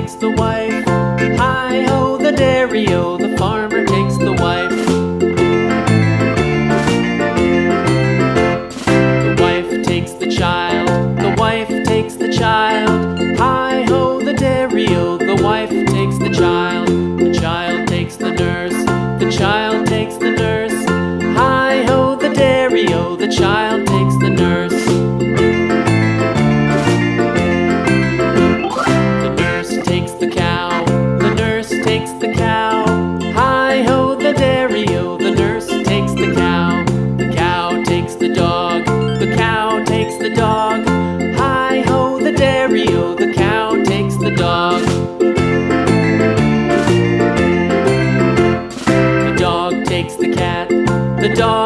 takes the wife. Hi-ho, the dairy-o, the farmer takes the wife. The wife takes the child, the wife takes the child. Hi-ho, the dairy-o, the wife takes the child. The child takes the nurse, the child takes the nurse. Hi-ho, the dairy-o, the child takes the nurse. The nurse takes the cow, the nurse takes the cow. Hi-ho, the dairy-o, the nurse takes the cow. The cow takes the dog, the cow takes the dog. Hi-ho, the dairy-o, the cow takes the dog. The dog takes the cat, the dog